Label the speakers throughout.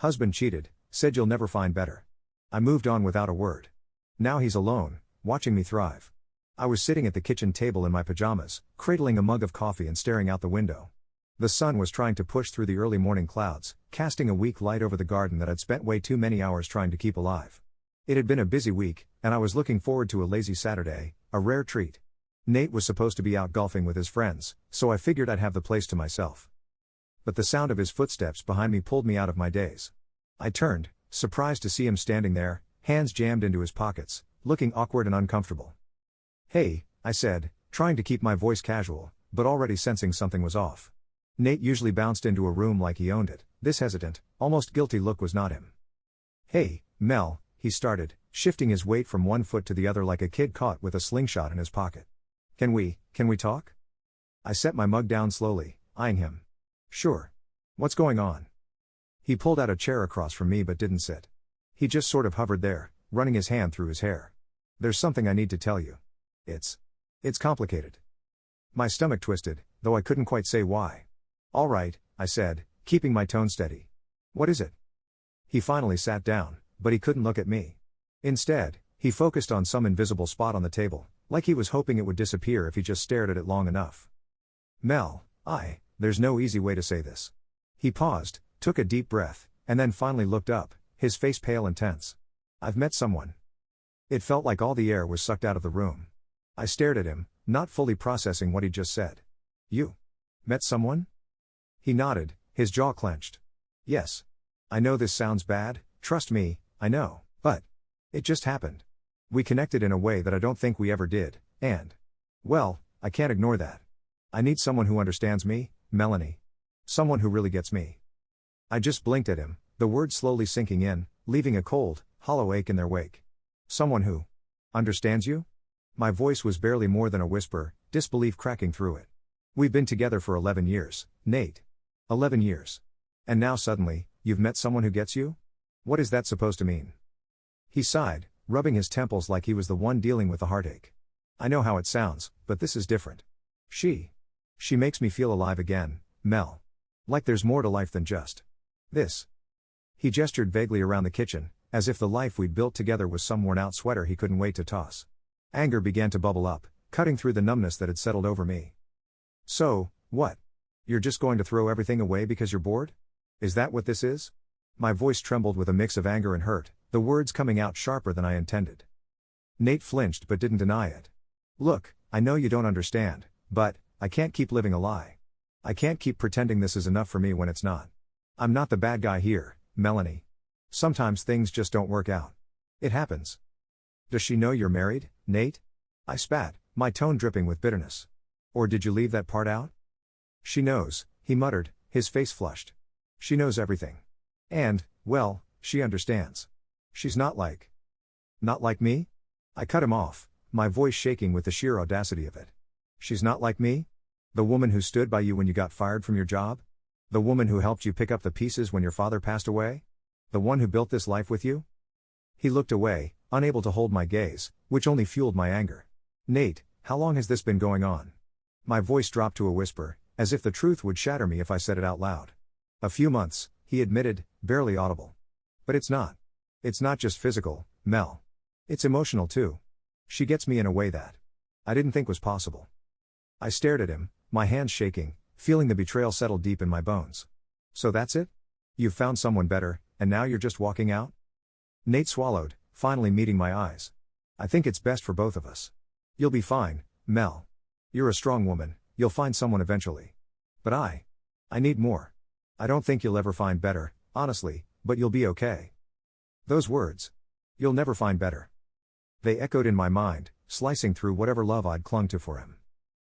Speaker 1: Husband cheated, said you'll never find better. I moved on without a word. Now he's alone, watching me thrive. I was sitting at the kitchen table in my pajamas, cradling a mug of coffee and staring out the window. The sun was trying to push through the early morning clouds, casting a weak light over the garden that I'd spent way too many hours trying to keep alive. It had been a busy week, and I was looking forward to a lazy Saturday, a rare treat. Nate was supposed to be out golfing with his friends, so I figured I'd have the place to myself. But the sound of his footsteps behind me pulled me out of my daze. I turned, surprised to see him standing there, hands jammed into his pockets, looking awkward and uncomfortable. "Hey," I said, trying to keep my voice casual, but already sensing something was off. Nate usually bounced into a room like he owned it. This hesitant, almost guilty look was not him. "Hey, Mel," he started, shifting his weight from one foot to the other like a kid caught with a slingshot in his pocket. Can we talk?" I set my mug down slowly, eyeing him. "Sure. What's going on?" He pulled out a chair across from me but didn't sit. He just sort of hovered there, running his hand through his hair. "There's something I need to tell you. It's complicated." My stomach twisted, though I couldn't quite say why. "All right," I said, keeping my tone steady. "What is it?" He finally sat down, but he couldn't look at me. Instead, he focused on some invisible spot on the table, like he was hoping it would disappear if he just stared at it long enough. "Mel, there's no easy way to say this." He paused, took a deep breath, and then finally looked up, his face pale and tense. "I've met someone." It felt like all the air was sucked out of the room. I stared at him, not fully processing what he'd just said. "You met someone?" He nodded, his jaw clenched. "Yes. I know this sounds bad, trust me, I know, but it just happened. We connected in a way that I don't think we ever did, and, well, I can't ignore that. I need someone who understands me, Melanie. Someone who really gets me." I just blinked at him, the words slowly sinking in, leaving a cold, hollow ache in their wake. "Someone who understands you?" My voice was barely more than a whisper, disbelief cracking through it. "We've been together for 11 years, Nate. 11 years. And now suddenly, you've met someone who gets you? What is that supposed to mean?" He sighed, rubbing his temples like he was the one dealing with the heartache. "I know how it sounds, but this is different. She makes me feel alive again, Mel. Like there's more to life than just this." He gestured vaguely around the kitchen, as if the life we'd built together was some worn-out sweater he couldn't wait to toss. Anger began to bubble up, cutting through the numbness that had settled over me. "So, what? You're just going to throw everything away because you're bored? Is that what this is?" My voice trembled with a mix of anger and hurt, the words coming out sharper than I intended. Nate flinched but didn't deny it. "Look, I know you don't understand, but I can't keep living a lie. I can't keep pretending this is enough for me when it's not. I'm not the bad guy here, Melanie. Sometimes things just don't work out. It happens." "Does she know you're married, Nate?" I spat, my tone dripping with bitterness. "Or did you leave that part out?" "She knows," he muttered, his face flushed. "She knows everything. And, well, she understands. She's not like me?" I cut him off, my voice shaking with the sheer audacity of it. "She's not like me? The woman who stood by you when you got fired from your job? The woman who helped you pick up the pieces when your father passed away? The one who built this life with you?" He looked away, unable to hold my gaze, which only fueled my anger. "Nate, how long has this been going on?" My voice dropped to a whisper, as if the truth would shatter me if I said it out loud. "A few months," he admitted, barely audible. "But it's not. It's not just physical, Mel. It's emotional too. She gets me in a way that I didn't think was possible." I stared at him, my hands shaking, feeling the betrayal settle deep in my bones. "So that's it? You've found someone better, and now you're just walking out?" Nate swallowed, finally meeting my eyes. "I think it's best for both of us. You'll be fine, Mel. You're a strong woman, you'll find someone eventually. But I need more. I don't think you'll ever find better, honestly, but you'll be okay." Those words. "You'll never find better." They echoed in my mind, slicing through whatever love I'd clung to for him.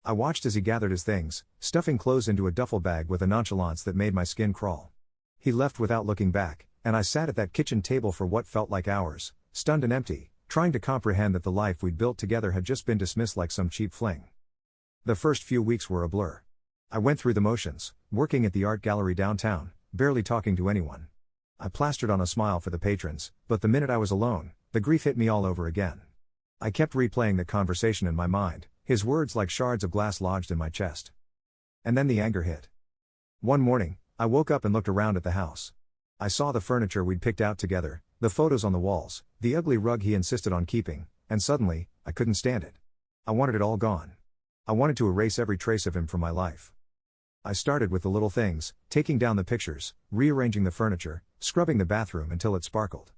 Speaker 1: I watched as he gathered his things, stuffing clothes into a duffel bag with a nonchalance that made my skin crawl. He left without looking back, and I sat at that kitchen table for what felt like hours, stunned and empty, trying to comprehend that the life we'd built together had just been dismissed like some cheap fling. The first few weeks were a blur. I went through the motions, working at the art gallery downtown, barely talking to anyone. I plastered on a smile for the patrons, but the minute I was alone, the grief hit me all over again. I kept replaying the conversation in my mind, his words like shards of glass lodged in my chest. And then the anger hit. One morning, I woke up and looked around at the house. I saw the furniture we'd picked out together, the photos on the walls, the ugly rug he insisted on keeping, and suddenly, I couldn't stand it. I wanted it all gone. I wanted to erase every trace of him from my life. I started with the little things, taking down the pictures, rearranging the furniture, scrubbing the bathroom until it sparkled.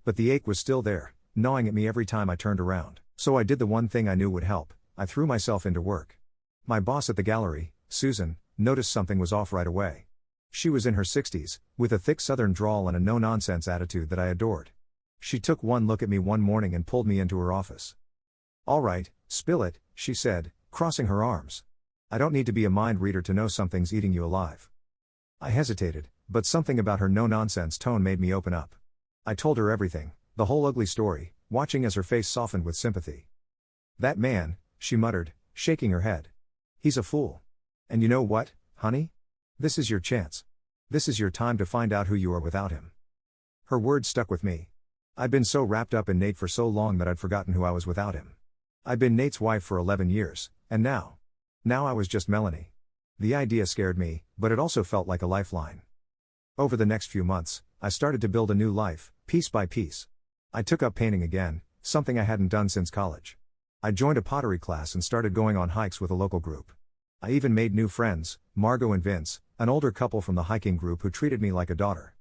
Speaker 1: But the ache was still there, gnawing at me every time I turned around, so I did the one thing I knew would help. I threw myself into work. My boss at the gallery, Susan, noticed something was off right away. She was in her 60s, with a thick southern drawl and a no-nonsense attitude that I adored. She took one look at me one morning and pulled me into her office. "All right, spill it," she said, crossing her arms. "I don't need to be a mind reader to know something's eating you alive." I hesitated, but something about her no-nonsense tone made me open up. I told her everything, the whole ugly story, watching as her face softened with sympathy. "That man," she muttered, shaking her head. "He's a fool. And you know what, honey? This is your chance. This is your time to find out who you are without him." Her words stuck with me. I'd been so wrapped up in Nate for so long that I'd forgotten who I was without him. I'd been Nate's wife for 11 years, and now I was just Melanie. The idea scared me, but it also felt like a lifeline. Over the next few months, I started to build a new life, piece by piece. I took up painting again, something I hadn't done since college. I joined a pottery class and started going on hikes with a local group. I even made new friends, Margot and Vince, an older couple from the hiking group who treated me like a daughter.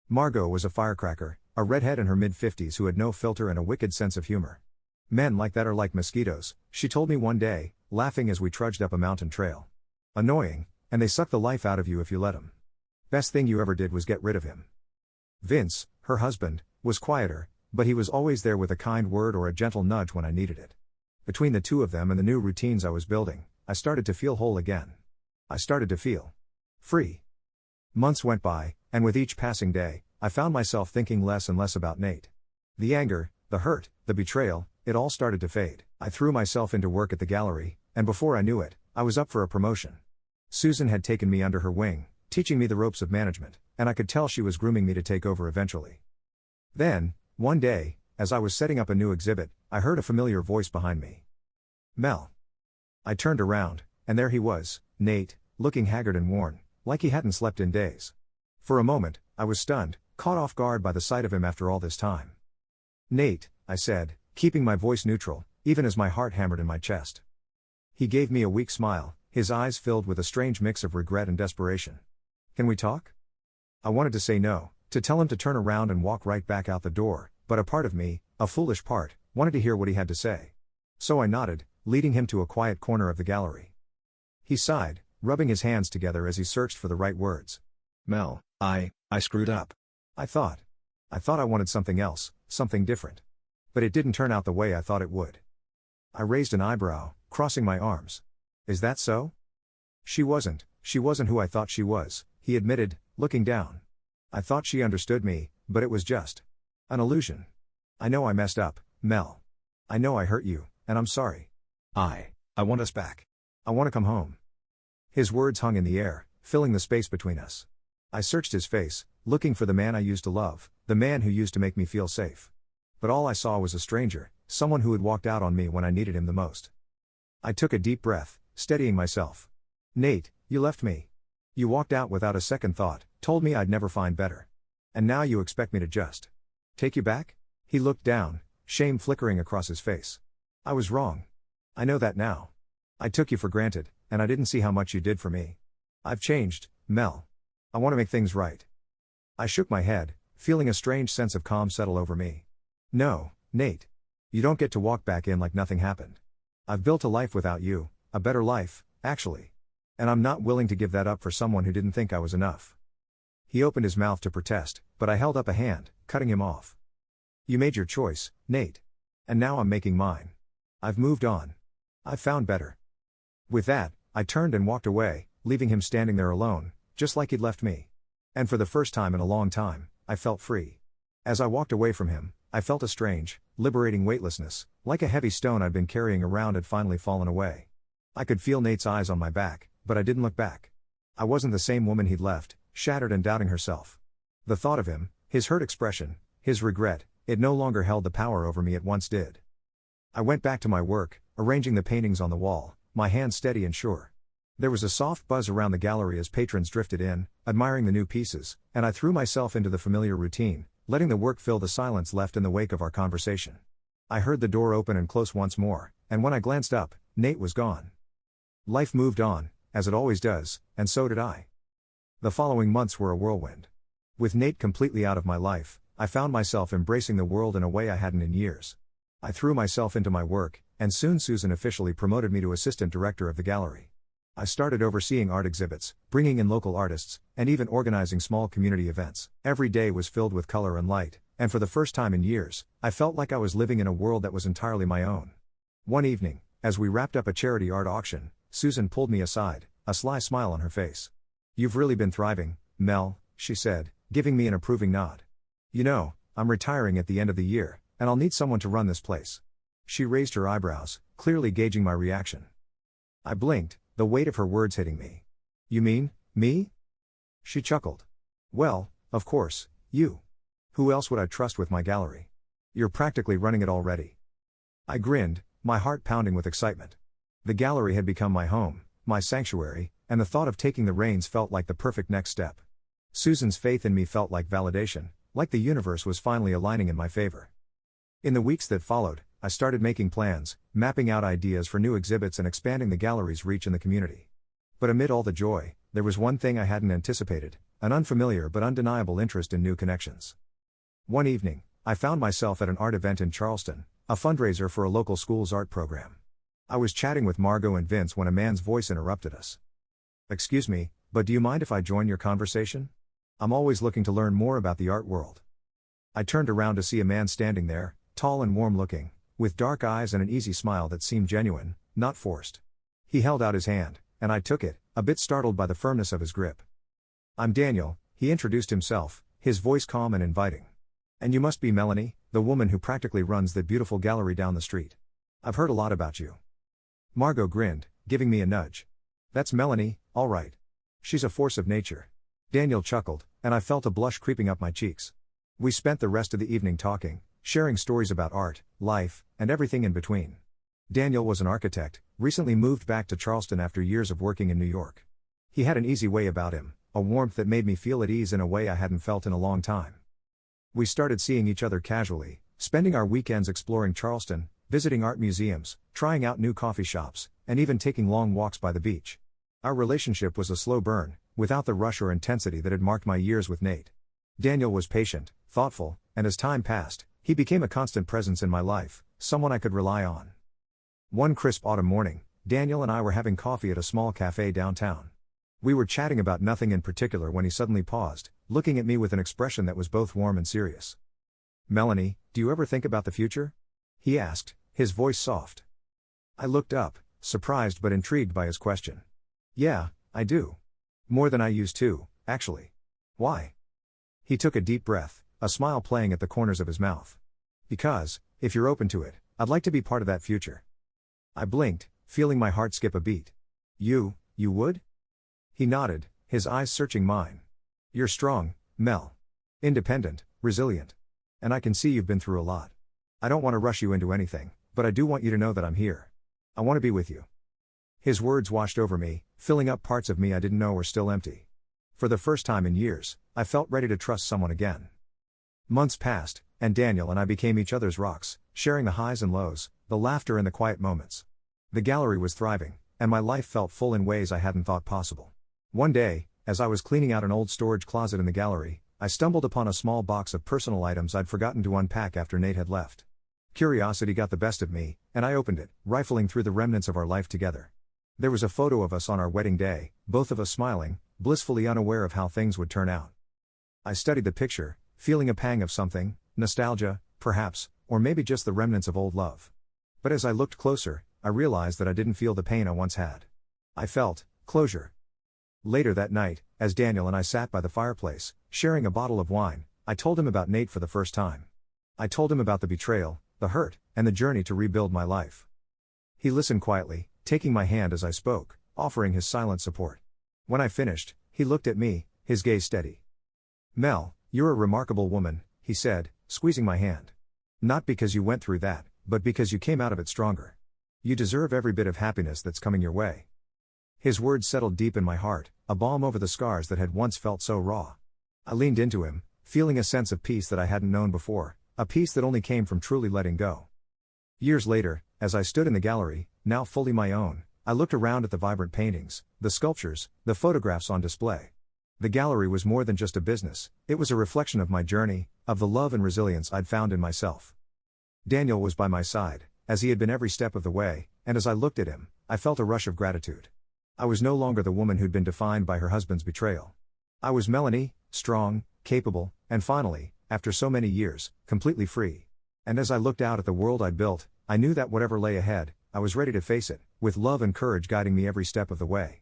Speaker 1: Margot was a firecracker, a redhead in her mid-50s who had no filter and a wicked sense of humor. "Men like that are like mosquitoes," she told me one day, laughing as we trudged up a mountain trail. "Annoying, and they suck the life out of you if you let them. Best thing you ever did was get rid of him." Vince, her husband, was quieter, but he was always there with a kind word or a gentle nudge when I needed it. Between the two of them and the new routines I was building, I started to feel whole again. I started to feel free. Months went by, and with each passing day, I found myself thinking less and less about Nate. The anger, the hurt, the betrayal, it all started to fade. I threw myself into work at the gallery, and before I knew it, I was up for a promotion. Susan had taken me under her wing, teaching me the ropes of management, and I could tell she was grooming me to take over eventually. Then, one day, as I was setting up a new exhibit, I heard a familiar voice behind me. "Mel." I turned around, and there he was, Nate, looking haggard and worn, like he hadn't slept in days. For a moment, I was stunned, caught off guard by the sight of him after all this time. "Nate," I said, keeping my voice neutral, even as my heart hammered in my chest. He gave me a weak smile, his eyes filled with a strange mix of regret and desperation. "Can we talk?" I wanted to say no, to tell him to turn around and walk right back out the door, but a part of me, a foolish part, wanted to hear what he had to say. So I nodded, leading him to a quiet corner of the gallery. He sighed, rubbing his hands together as he searched for the right words. "Mel, I screwed up. I thought I wanted something else, something different. But it didn't turn out the way I thought it would." I raised an eyebrow, crossing my arms. "Is that so?" She wasn't who I thought she was," he admitted, looking down. "I thought she understood me, but it was just an illusion. I know I messed up, Mel. I know I hurt you, and I'm sorry. I want us back. I want to come home." His words hung in the air, filling the space between us. I searched his face, looking for the man I used to love, the man who used to make me feel safe. But all I saw was a stranger, someone who had walked out on me when I needed him the most. I took a deep breath, steadying myself. "Nate, you left me. You walked out without a second thought, told me I'd never find better. And now you expect me to just take you back?" He looked down, shame flickering across his face. "I was wrong. I know that now. I took you for granted, and I didn't see how much you did for me. I've changed, Mel. I want to make things right." I shook my head, feeling a strange sense of calm settle over me. "No, Nate. You don't get to walk back in like nothing happened. I've built a life without you, a better life, actually. And I'm not willing to give that up for someone who didn't think I was enough." He opened his mouth to protest, but I held up a hand, cutting him off. "You made your choice, Nate. And now I'm making mine. I've moved on. I've found better." With that, I turned and walked away, leaving him standing there alone, just like he'd left me. And for the first time in a long time, I felt free. As I walked away from him, I felt a strange, liberating weightlessness, like a heavy stone I'd been carrying around had finally fallen away. I could feel Nate's eyes on my back, but I didn't look back. I wasn't the same woman he'd left, shattered and doubting herself. The thought of him, his hurt expression, his regret, it no longer held the power over me it once did. I went back to my work, arranging the paintings on the wall, my hands steady and sure. There was a soft buzz around the gallery as patrons drifted in, admiring the new pieces, and I threw myself into the familiar routine, letting the work fill the silence left in the wake of our conversation. I heard the door open and close once more, and when I glanced up, Nate was gone. Life moved on, as it always does, and so did I. The following months were a whirlwind. With Nate completely out of my life, I found myself embracing the world in a way I hadn't in years. I threw myself into my work, and soon Susan officially promoted me to assistant director of the gallery. I started overseeing art exhibits, bringing in local artists, and even organizing small community events. Every day was filled with color and light, and for the first time in years, I felt like I was living in a world that was entirely my own. One evening, as we wrapped up a charity art auction, Susan pulled me aside, a sly smile on her face. "You've really been thriving, Mel," she said, giving me an approving nod. "You know, I'm retiring at the end of the year, and I'll need someone to run this place." She raised her eyebrows, clearly gauging my reaction. I blinked, the weight of her words hitting me. "You mean, me?" She chuckled. "Well, of course, you. Who else would I trust with my gallery? You're practically running it already." I grinned, my heart pounding with excitement. The gallery had become my home, my sanctuary, and the thought of taking the reins felt like the perfect next step. Susan's faith in me felt like validation, like the universe was finally aligning in my favor. In the weeks that followed, I started making plans, mapping out ideas for new exhibits and expanding the gallery's reach in the community. But amid all the joy, there was one thing I hadn't anticipated, an unfamiliar but undeniable interest in new connections. One evening, I found myself at an art event in Charleston, a fundraiser for a local school's art program. I was chatting with Margot and Vince when a man's voice interrupted us. "Excuse me, but do you mind if I join your conversation? I'm always looking to learn more about the art world." I turned around to see a man standing there, tall and warm-looking, with dark eyes and an easy smile that seemed genuine, not forced. He held out his hand, and I took it, a bit startled by the firmness of his grip. "I'm Daniel," he introduced himself, his voice calm and inviting. "And you must be Melanie, the woman who practically runs that beautiful gallery down the street. I've heard a lot about you." Margot grinned, giving me a nudge. "That's Melanie, all right. She's a force of nature." Daniel chuckled, and I felt a blush creeping up my cheeks. We spent the rest of the evening talking, sharing stories about art, life, and everything in between. Daniel was an architect, recently moved back to Charleston after years of working in New York. He had an easy way about him, a warmth that made me feel at ease in a way I hadn't felt in a long time. We started seeing each other casually, spending our weekends exploring Charleston, visiting art museums, trying out new coffee shops, and even taking long walks by the beach. Our relationship was a slow burn, without the rush or intensity that had marked my years with Nate. Daniel was patient, thoughtful, and as time passed, he became a constant presence in my life, someone I could rely on. One crisp autumn morning, Daniel and I were having coffee at a small cafe downtown. We were chatting about nothing in particular when he suddenly paused, looking at me with an expression that was both warm and serious. "Melanie, do you ever think about the future?" he asked, his voice soft. I looked up, surprised but intrigued by his question. "Yeah, I do. More than I used to, actually." "Why?" He took a deep breath, a smile playing at the corners of his mouth. "Because, if you're open to it, I'd like to be part of that future." I blinked, feeling my heart skip a beat. You would?" He nodded, his eyes searching mine. "You're strong, Mel. Independent, resilient. And I can see you've been through a lot. I don't want to rush you into anything, but I do want you to know that I'm here. I want to be with you." His words washed over me, filling up parts of me I didn't know were still empty. For the first time in years, I felt ready to trust someone again. Months passed, and Daniel and I became each other's rocks, sharing the highs and lows, the laughter and the quiet moments. The gallery was thriving, and my life felt full in ways I hadn't thought possible. One day, as I was cleaning out an old storage closet in the gallery, I stumbled upon a small box of personal items I'd forgotten to unpack after Nate had left. Curiosity got the best of me, and I opened it, rifling through the remnants of our life together. There was a photo of us on our wedding day, both of us smiling, blissfully unaware of how things would turn out. I studied the picture, feeling a pang of something, nostalgia, perhaps, or maybe just the remnants of old love. But as I looked closer, I realized that I didn't feel the pain I once had. I felt closure. Later that night, as Daniel and I sat by the fireplace, sharing a bottle of wine, I told him about Nate for the first time. I told him about the betrayal, the hurt, and the journey to rebuild my life. He listened quietly, taking my hand as I spoke, offering his silent support. When I finished, he looked at me, his gaze steady. "Mel, you're a remarkable woman," he said, squeezing my hand. "Not because you went through that, but because you came out of it stronger. You deserve every bit of happiness that's coming your way." His words settled deep in my heart, a balm over the scars that had once felt so raw. I leaned into him, feeling a sense of peace that I hadn't known before, a peace that only came from truly letting go. Years later, as I stood in the gallery, now fully my own, I looked around at the vibrant paintings, the sculptures, the photographs on display. The gallery was more than just a business, it was a reflection of my journey, of the love and resilience I'd found in myself. Daniel was by my side, as he had been every step of the way, and as I looked at him, I felt a rush of gratitude. I was no longer the woman who'd been defined by her husband's betrayal. I was Melanie, strong, capable, and finally, after so many years, completely free. And as I looked out at the world I'd built, I knew that whatever lay ahead, I was ready to face it, with love and courage guiding me every step of the way.